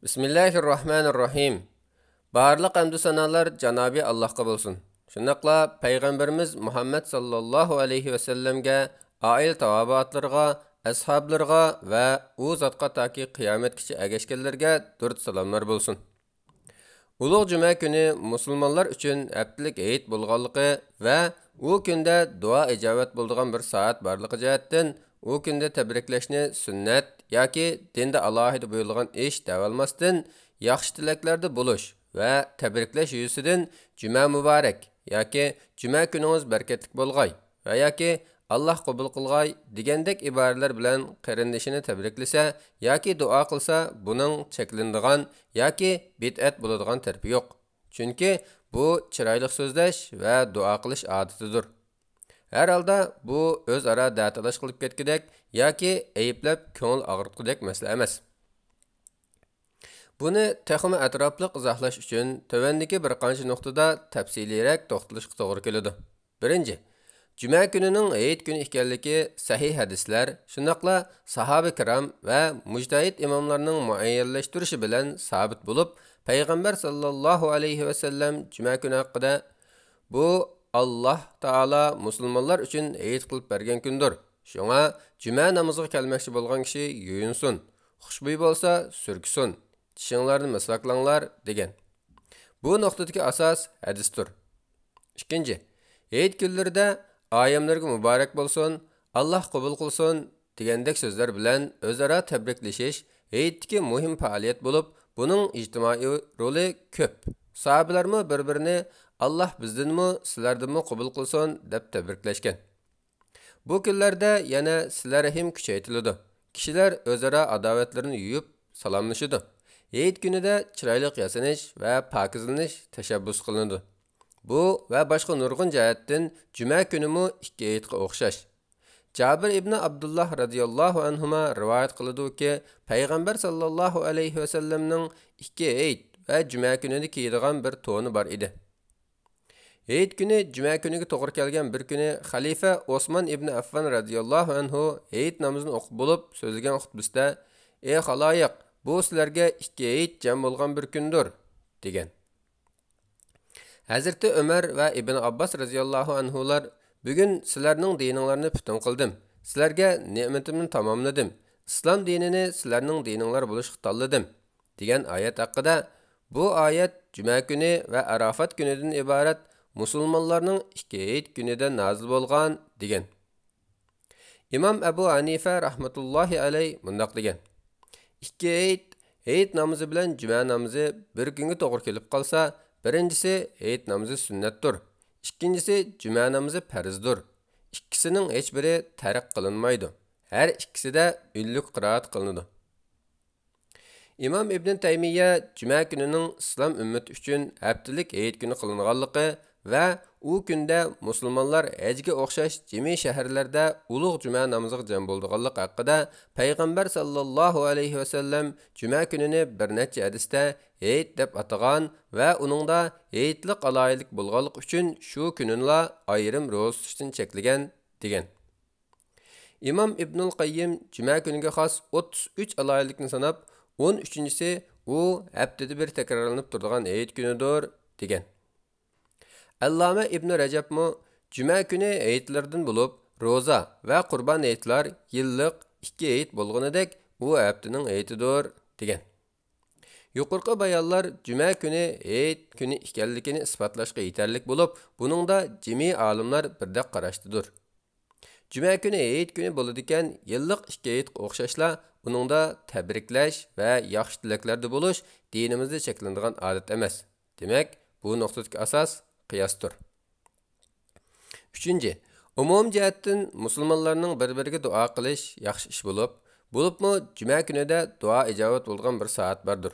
Bismillahirrahmanirrahim. Barlıq hamd sanalar Canabi Allahqa bolsun. Şundaqla Peyğəmbərimiz Muhammed sallallahu alayhi və sallamga, ail tavabatlarga, ashablarga və o zatqa taki qiyomatgacha ergashganlarga durud salamlar bolsun. Ulug' Juma kuni musulmonlar uchun haftalik hayit bo'lganligi va u kunda duo ijobat bo'ladigan bir soat borligi jihatdan u kunda tabriklashni sunnat yoki dinda alohida buyurilgan ish davolmasdan yaxshi tilaklarda bo'lish va tabriklash yuzasidan Juma muborak yoki Juma kuningiz barkatli bo'lg'ay va yoki Allah qabul qilg'ay degandek iboralar bilan qarindishini tabriklasa yoki duo qilsa buning cheklindigan yoki bid'at bo'ladigan tarafi yo'q. Chunki bu chiroyli so'zlash va duo qilish odatidir. Har holda bu o'zaro da'talash qilib ketgidek yoki ayblab ko'ngil og'ritgudek masala emas. Buni texmi atrofli izohlash uchun tövəndəki bir qancha nuqtada tafsiliyroq to'xtalishga to'g'ri keladi. Birinchi, Juma kunining hayit kuni ekanligi sahih hadislar, shundaqla sahoba kiram va mujtahid imomlarning muayyanlashtirishi bilan sabit bo'lib, payg'ambar sallallohu alayhi va sallam Juma kuni haqida bu Allah Taala musulmonlar uchun hayit qilib bergan kundir. Shunga Juma namoziga kelmoqchi bo'lgan kishi yuyinsin, xushbo'y bo'lsa surksin, tishinglarni maslaqlanglar degan. Bu nuqtadagi asos hadisdir. Ikkinchi, hayit kunlarida ayamlarga muborak bo'lsin, Allah qabul qilsin degandek so'zlar bilan o'zaro tabriklashish hayitdagi muhim faoliyat bo'lib, buning ijtimoiy roli ko'p. Sahobalarmi bir-birini Allah bizdanmi, sizlardanmi qabul qilsin deb tabriklashgan. Bu kunlarda yana sizlar rahim kuchaytiriladi. Kishilar o'zaro adovatlarini yuyib salomlashadi. Hayit kunida chiroyli yasanish va pokizlanish tashabbus qilinadi. Bu va boshqa nurg'un jihatdan Juma kunimi ikki hayitga o'xshash. Jabir ibn Abdullah radhiyallohu anhuma rivoyat qiladi-ki, payg'ambar sallallohu alayhi va sallamning ikki hayit va Juma kunida kiyadigan bir to'ni bor edi. Hayit kuni Juma kuniga to'g'ri kelgan bir kuni xalifa Osman ibn Affan radhiyallohu anhu hayit namozini o'qib bo'lib so'zlagan xutbasida: "Ey xaloyiq, bu sizlarga ikki hayit jam bo'lgan bir kundir" degan. Hazreti Ömer va Ibn Abbas radhiyallohu anhular: "Bugun sizlarning dininglarni butun qildim. Sizlarga ne'matimni tamomladim. Islom dinini sizlarning dininglar bo'lishga tanladim" degan oyat haqida, bu oyat Juma kuni va Arafat kunidan iborat musulmonlarning ikki hayit kunida nozil bo'lgan degan. Imom Abu Hanifa rahmatullohi alayh mundaq degan: "Ikki hayit namozi bilan Juma namozi bir kunga to'g'ri kelib qolsa, birinchisi hayit namozi sunnatdir, ikkinchisi Juma namozi farzdir. Ikkisining hech biri tarq qilinmaydi. Har ikkisida ulluq qiroat qilinadi." Imom Ibn Taymiyya Juma kunining islom ummati uchun haftalik hayit kuni qilinganligi va u kunda musulmonlar hajga o'xshash jami shaharlarda ulug' Juma namoziga jam bo'lganligi haqida payg'ambar sallallohu alayhi va sallam Juma kunini bir necha hadisda hayit deb atagan va uningda hayitlik aloylik bo'lganligi uchun shu kunila ayrim ro'za tutishdan cheklagan degan. Imom Ibnul Qayyim Juma kuniga xos 33 aloylikni sanab, 13-si u haftada bir takrorlanib turadigan hayit kunidir degan. Allama Ibn Rajabmi Juma kuni hayitlardan bo'lib, roza va qurbon hayitlar yillik 2 hayit bo'lganidek u haftaning hayitidir degan. Yuqorqi bayonlar Juma kuni hayit kuni ekanligini isbotlashga yetarlik bo'lib, buningda jami olimlar birdek qarashdidir. Juma kuni hayit kuni bo'ladigan yillik 2 hayitga o'xshashla uningda tabriklash va yaxshi tilaklarda bo'lish dinimizda cheklanadigan odat emas. Demak, bu nuqtadagi asos qiyosdir. 3. Umum jihatdan musulmonlarning bir-biriga duo qilish yaxshi ish bo'libmi Juma kunida duo ijobat bo'lgan bir soat bordir.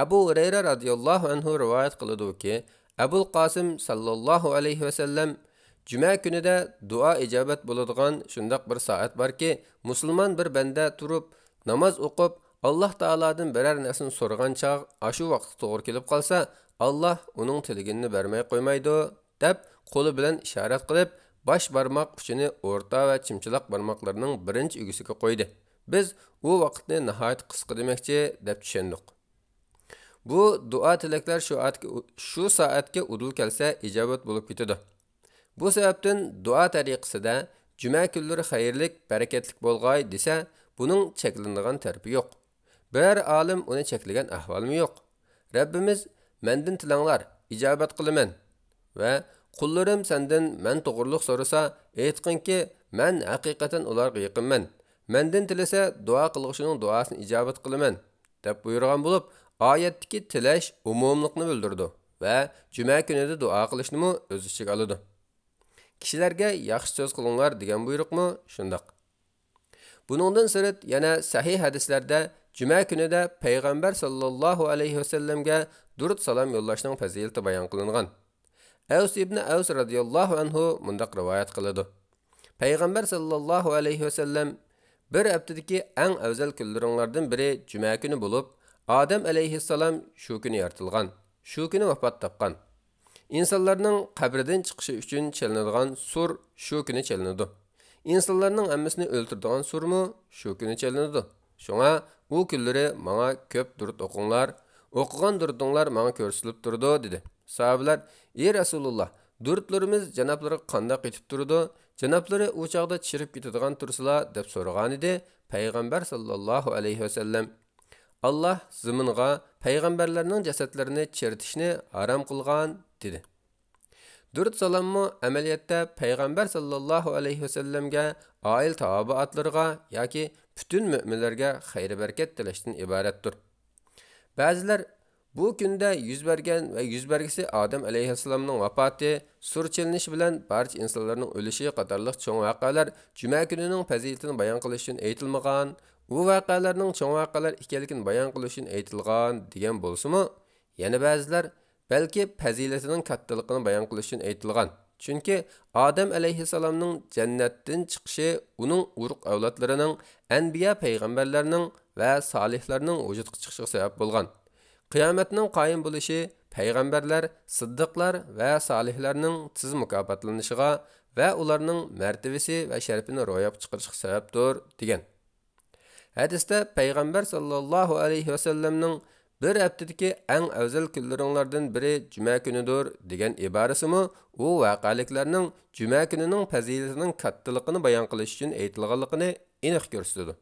Abu Hurayra radhiyallohu anhu rivoyat qiladi-ki, Abul Qosim sallallohu alayhi va sallam Juma kunida duo ijobat bo'ladigan shundoq bir soat borki, musulmon bir banda turib namoz o'qib Alloh taoladan biror narsani so'ragan chaq ashu vaqtga to'g'ri kelib qolsa, Allah uning tiligini bermay qo'ymaydi deb qo'li bilan ishorat qilib, bosh barmoq uchini o'rta va chimchiloq barmoqlarining birinchi ugisiga qo'ydi. Biz u vaqtni nihoyat qisqa demoqchi deb tushundik. Bu dua tilaklar shu soatga udul kelsa ijobat bo'lib ketadi. Bu sababdan dua tariqasida juma kunlari xayrlik, barakatlik bo'lg'ay desa, buning cheklanadigan tarafi yo'q. Bir olim uni cheklagan ahvolmi yo'q. Rabbimiz mendan tilanglar, ijobat qilaman va qullarim sendan men to'g'riliq so'rasa, aytqinki, men haqiqatan ularga yaqinman. Mendan tilasa duo qilg'ishining duosini ijobat qilaman deb buyurgan bo'lib, oyatdagi tilash umumlikni bildirdi va juma kunida duo qilishni o'z ichiga oladi. Kishilarga yaxshi so'z qilinglar degan buyruqmi shundoq. Buningdan sirt yana sahih hadislarda juma kunida payg'ambar sallallohu alayhi vasallamga durud salom yo'llashning fazilati bayon qilingan. Avs ibn Avs radhiyallohu anhu mundaq rivoyat qiladi. Payg'ambar sallallohu alayhi vasallam bir haftadagi eng afzal kunlaringlardan biri juma kuni bo'lib, Odam alayhissalom shu kuni yaratilgan, shu kuni vafot topgan. İnsanlarning qabrdan chiqishi uchun chalinadigan sur shu kuni chalinadi. İnsanlarning hammasini o'ltiradigan surmi shu kuni chalinadi. Shunga u kunlari menga ko'p durud o'qinglar, o'qigan durudinglar menga ko'rsatilib turdi dedi. Sahabalar: "Ey Rasululloh, durudlarimiz janoblariga qanday ketib turdi? Janoblari u chaqda chirib ketadigan tursalar" deb so'ragan edi. Payg'ambar sallallohu alayhi vasallam: "Allah ziminga payg'ambarlarning jasadlarini chiritishni harom qilgan" dedi. Durud salommu amaliyotda payg'ambar sallallohu alayhi vasallamga, oil taobatlarga yoki butun mu'minlarga xayr barakat tilashdan iboratdir. Ba'zilar bu kunda yuz bergan va yuz bergisi Odam alayhissalomning vafoti, sur chelinishi bilan barcha insonlarning o'lishi qatorliq cho'ng voqealar juma kunining fazilatini bayon qilish uchun aytilmagan, u voqealarning cho'ng voqealar ekanligini bayon qilish uchun aytilgan degan bo'lsa-mu, yana ba'zilar balki fazilatining kattaligini bayon qilish uchun aytilgan. Chunki Odam alayhissalomning jannatdan chiqishi uning urug' avlodlarining, anbiya payg'ambarlarning va solihlarning vujudga chiqishiga sabab bo'lgan. Qiyomatning qoyim bo'lishi payg'ambarlar, siddiqlar va solihlarning tiz mukofotlanishiga va ularning martabasi va sharafini ro'yobga chiqarishiga sababdir degan. Hadisda payg'ambar sallallohu alayhi vasallamning bir haftadagi eng afzal kunlaringlardan biri juma kunidir degan iborasimi u voqealiklarning juma kunining fazilatining kattaligini bayon qilish uchun aytilganligini aniq ko'rsatadi.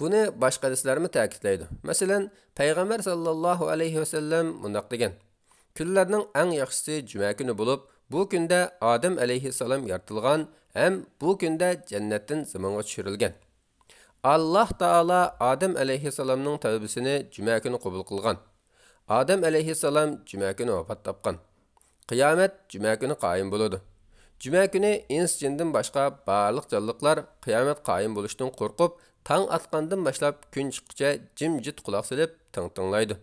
Buni boshqa hadislarmi ta'kidlaydi. Masalan, payg'ambar sallallohu alayhi vasallam mundaq degan: "Kunlarning eng yaxshisi juma kuni bo'lib, bu kunda Odam alayhissalom yaratilgan ham bu kunda jannatdan zamonga tushirilgan. Allah Taala Odam alayhissalomning tavbasini juma kuni qabul qilgan. Odam alayhissalom juma kuni vafot topgan. Qiyomat juma kuni qoyim bo'ladi. Juma kuni ins jindan boshqa barliq jonliqlar qiyomat qoyim bo'lishdan qo'rqib, tong atqandan boshlab kun chiqquncha jimjit quloq solib tinglaydi.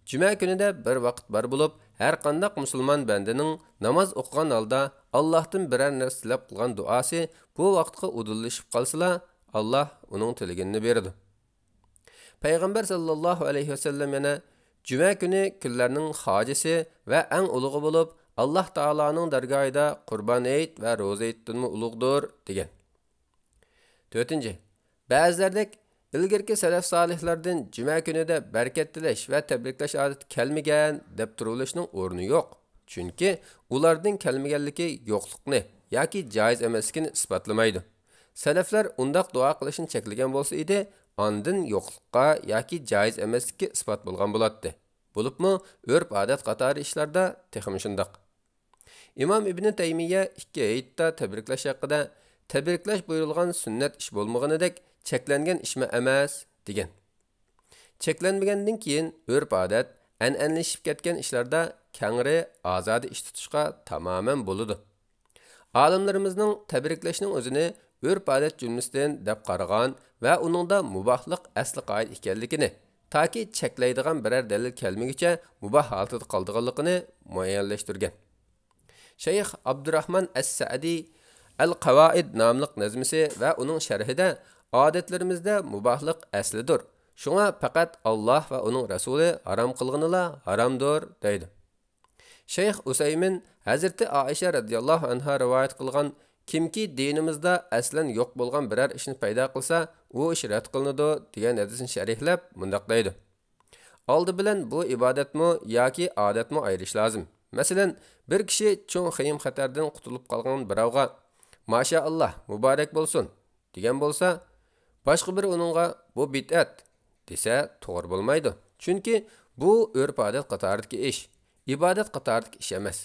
Juma kunida bir vaqt bor bo'lib, har qanday musulmon bandaning namoz o'qigan holda Allohdan biror narsa tilab qilgan duosi bu vaqtga udullashib qolsa, Allah uning tiligini berdi. Payg'ambar sallallohu alayhi vasallam yana juma kuni kunlarning hojisi va eng ulug'i bo'lib, Allah Taolaning dargohida Qurbon hayit va ro'za hayitdan ulug'dir degan. 4. Ba'zilardek ilgirki salaf solihlardan juma kunida barakat tilash va tabriklash odati kelmagan deb turilishning o'rni yo'q. Chunki ularning kelmaganligi yo'qlikni yoki joiz emasligini isbotlamaydi. Salaflar undaq duo qilishni cheklagan bo'lsa edi, ondan yo'qlikqa yoki joiz emaslikka isbot bo'lgan bo'ladi. Bo'libmi, urf-odat qatori ishlarda texmi shundoq. Imom Ibn Taymiyya ikki hayitda tabriklash haqida tabriklash buyurilgan sunnat ish bo'lmaganidek cheklangan ishmi emas degan. Cheklanmagandan keyin urf-odat, an'anlashib ketgan ishlarda kengri ozodi ish tutishga tamoman bo'ladi. Olimlarimizning tabriklashning o'zini urf-odat jumlasidan deb qaragan va uningda mubohlik asli qoida ekanligini, toki cheklaydigan biror dalil kelmaguncha muboh holatda qoldiganligini muayyanlashtirgan. Shayx Abdurrahman as-Sa'di Al-Qawaid nomli nazmisi va uning sharhida odatlarimizda mubohlik aslidir. Shunga faqat Alloh va uning rasuli harom qilganila haromdir deydi. Shayx Usaymin Hazrati Aisha radhiyallohu anha rivoyat qilgan kimki dinimizda aslan yo'q bo'lgan biror ishni paydo qilsa, u ish rad qilinadi degan hadisni sharihlab mundaq deydi. Aldı bilan bu ibodatmi yoki odatmi ayirish lozim. Masalan, bir kishi cho'ng xiyim xatardan qutulib qolgan birovga "Mashalloh, muborak bo'lsin" degan bo'lsa, boshqa biri uningga "Bu bid'at" desa to'g'ri bo'lmaydi. Chunki bu urf-odat qatoridagi ish, ibodat qatoridagi ish emas.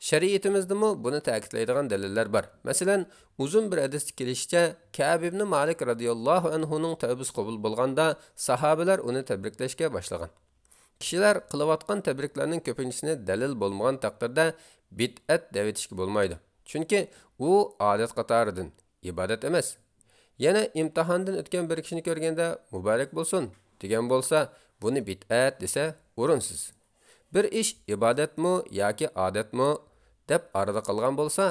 Shariatimizdami buni ta'kidlaydigan dalillar bor. Masalan, uzun bir hadisda kelishicha, Ka'b ibn Malik radhiyallohu anhuning tavbasi qabul bo'lganda, sahobalar uni tabriklashga boshlagan. Kishilar qilayotgan tabriklarning ko'pinchisini dalil bo'lmagan taqdirda bid'at deb etishga bo'lmaydi. Chunki u odat qatoridan, ibodat emas. Yana imtihondan o'tgan bir kishini ko'rganda muborak bo'lsin degan bo'lsa, buni bid'at desa o'rinsiz. Bir ish ibodatmi yoki odatmi deb arada qolgan bo'lsa,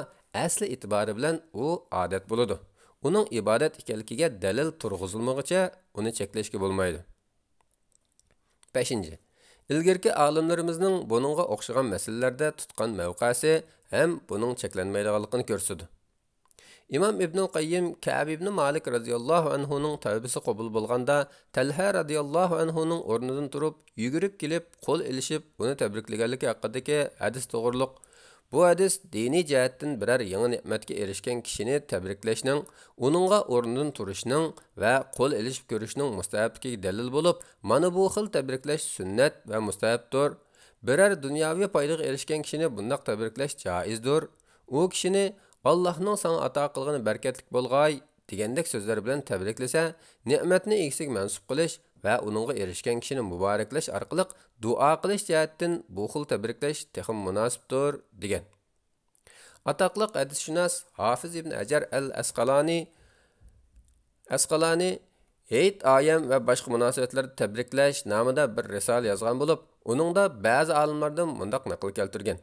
asli e'tibori bilan u odat bo'ladi. Uning ibodat ekanligiga dalil turg'izilmaguncha uni cheklashga bo'lmaydi. 5. İlgirki olimlarimizning buningga o'xshagan masalalarda tutgan mavqesi ham buning cheklanmaydiganligini ko'rsatdi. İmam İbn Qayyim Ka'b ibn Malik radhiyallohu anhuning tavbasi qabul bo'lganda, Talha radhiyallohu anhuning o'rnidan turib, yugurib kelib, qo'l ilishib, uni tabriklaganligi haqidagi hadis to'g'riliq. Bu hadis diniy jihatdan biror yangi ne'matga erishgan kishini tabriklashning, uningga o'rnidan turishning va qo'l ilishib ko'rishning mustahabligiga dalil bo'lib, mana bu xil tabriklash sunnat va mustahabdir. Biror dunyoviy foydaga erishgan kishini bundoq tabriklash joizdir. U kishini Allah'ның sana ata qilgani barkatlik bo'lg'ay degandek so'zlar bilan tabriklasa, ne'matni egasiga mansub qilish va uningga erishgan kishini muboraklash orqali duo qilish jihatdan bu xil tabriklash texim munosibdir degan. Ataqliq hadisshunos Hafiz ibn Hajar al-Asqalani Heyit ayam va boshqa munosabatlarda tabriklash nomida bir risol yozgan bo'lib, uningda ba'zi olimlardan mundaq naql keltirgan.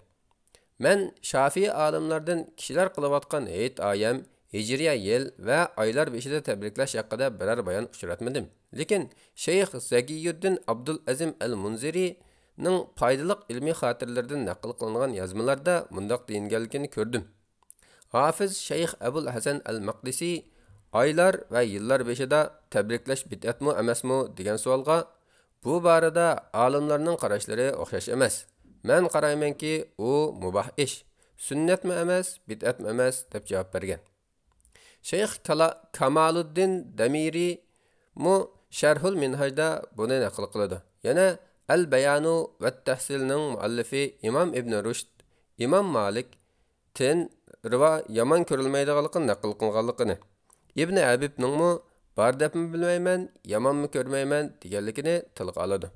Men Şafii alimlardan kishilar qilayotgan heyit ayam, hijriya yil va oylar beshida tabriklash haqida biror bayon uchratmadim. Lekin Shayx Zakiyuddin Abdul Azim al-Munzirining foydali ilmiy xotiralaridan naql qilingan yozmalarda mundaq deyilganligini ko'rdim. Hafiz Shayx Abul Hasan al-Maqdisi oylar va yillar beshida tabriklash bid'atmi emasmi degan savolga bu borada olimlarning qarashlari o'xshash emas. Men qaraymanki, u mubah ish, sunnatmi emas, bid'atmi emas deb javob bergan. Shayx Kamaluddin Damiri mu Sharhul Minhajda buni naql qiladi. Yana Al-Bayanu va Tahsilning muallifi Imam Ibn Rushd, Imam Malik tin rivo yomon ko'rilmaydiganligini naql qilganligini, Ibn Habibning mu bar debmi bilmayman, yomonmi ko'rmayman deganligini tilga oladi.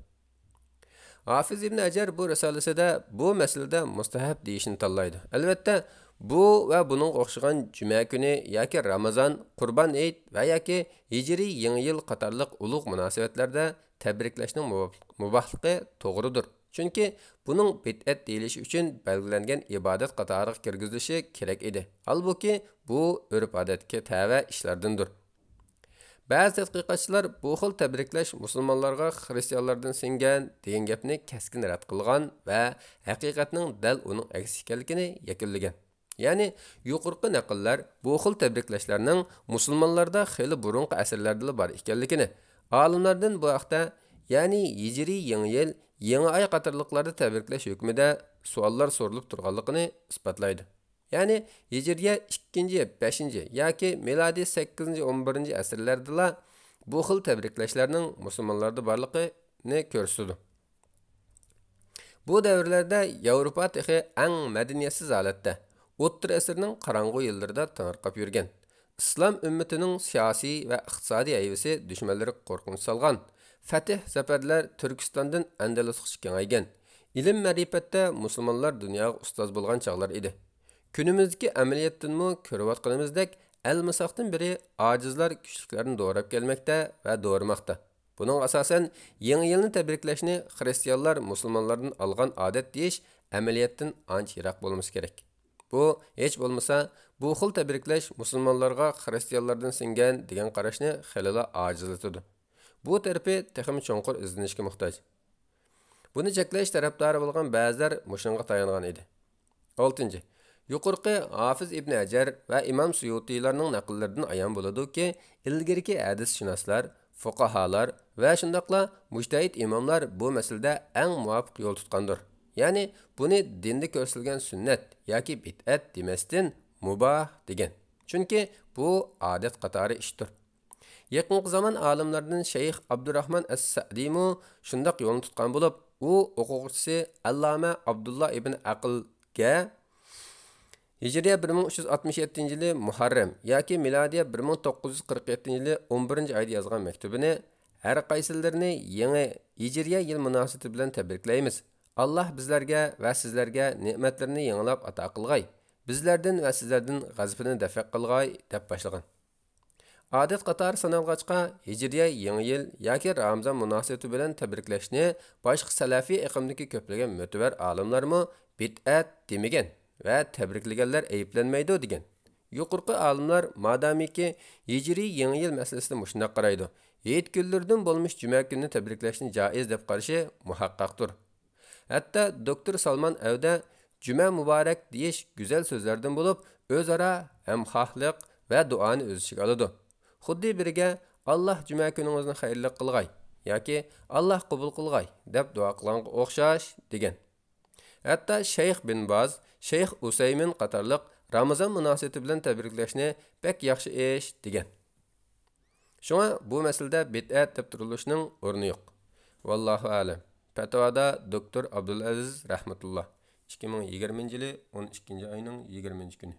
Hafiz ibn Hajar bu risolasida bu masalada mustahab deyishni tanlaydi. Albatta, bu va buning o'xshagan juma kuni yoki Ramazon, Qurban Hayit va yoki hijriy yangi yil qatorliq ulug' munosabatlarda tabriklashning mubohligi to'g'ridir. Chunki buning bid'at deyilishi uchun belgilangan ibodat qatoriga kirgizilishi kerak edi. Halbuki bu urf-odatga tava ishlardandir. Ba'zi tadqiqotchilar bu xil tabriklash musulmonlarga xristianlardan singan degan gapni keskin rad qilgan va haqiqatning dal uning aksi ekanligini yakunlagan. Ya'ni yuqorqi naqllar bu xil tabriklashlarning musulmonlarda xeyli burunqi asrlarda bor ekanligini, olimlardan bu haqda, ya'ni hijriy yangi yil, yangi oy qatorliqlarda tabriklash hukmida savollar so'rilib turganligini isbotlaydi. Yani hijriya 2, 5 yoki milodiy 8, 11 asrlarda bu xil tabriklashlarning musulmonlarda borligini ko'rsatdi. Bu davrlarda Yevropa texi eng madaniyatsiz holatda, o'ttir asrning qorong'u yillarida tarqab yurgan. Islom ummatining siyosiy va iqtisodiy ayvisi dushmanlari qo'rqinch solgan. Fatih zafarlar Turkistondan Andalusga kengaygan. Ilm ma'rifatda musulmonlar dunyoga ustoz bo'lgan chog'lar edi. Günümüzdeki ameliyattanmı ko'rayotganimizdek al-Misaqdan biri acizlar kuchliklarni doğrab kelmekte ve doğurmakta. Bunun asasen yangi yilni tabriklashni xristianlar musulmonlardan algan odat deyish ameliyatdan ancha yiroq bo'lmasi kerak. Bu hech bo'lmasa bu xil tabriklash musulmonlarga xristianlardan singan degan qarashni xilala ajizlatadi. Bu tarafi texmi cho'nqur izlanishga muhtoj. Buni cheklash tarafdori bo'lgan ba'zilar mushunga tayangan edi. 6. Yuqorqi Hafiz ibn Hajar va Imam Suyutilarning naqllaridan ayon bo'ladi-ki, ilgirki hadisshunoslar fuqahalar va shundoqla mujtahid imomlar bu masalada eng muvofiq yo'l tutgandir. Ya'ni buni dinda ko'rsatilgan sunnat yoki bid'at demasdan mubah degan. Chunki bu odat qatori ishdir. Yaqinqi zaman olimlardan Shayx Abdurrahman as-Sa'dimu shundoq yo'lni tutgan bo'lib, u o'quvchisi Allama Abdullah ibn Aqlga Hijriya 1367 yili Muharram yoki milodiya 1947 yili 11-oyda yozgan maktubini har qaysilarini yangi Hijriya yil munosabati bilan tabriklaymiz. Alloh bizlarga va sizlarga ne'matlarini yanglab ato qilg'ay. Bizlardan va sizlardan g'azabini dafa qilg'ay deb boshlagan. Odat qatori sanalg'achqa Hijriya yangi yil yoki Ramazon munosabati bilan tabriklashni boshqa salafiy iqimdagi ko'plagan mo'tabar olimlarmi bid'at demagan va tabriklaganlar ayiblanmaydi degan. Yuqorqi olimlar madamiki Hijriy yangi yil masalasida mushunday qaraydi. Hayit kunlaridan bo'lmish juma kunini tabriklashni joiz deb qarashi muhaqqaqdir. Hatto doktor Salman Avda juma muborak deyish go'zal so'zlardan bo'lib, o'zaro hamxohlik va duoni o'z ichiga oladi. Xuddi biriga Alloh juma kuningizni xayrli qilg'ay yoki Alloh qabul qilg'ay deb duo qilganga o'xshash degan. Hatto Shayx bin Baz, Shayx Usaymin qatorliq Ramazon munosabati bilan tabriklashni pek yaxshi ish degan. Shunga bu masalada bid'at deb turilishning o'rni yo'q. Vallohu a'lam. Fatvoda doktor Abdulaziz rahmatulloh 2020 yili 12-oyning 20-kuni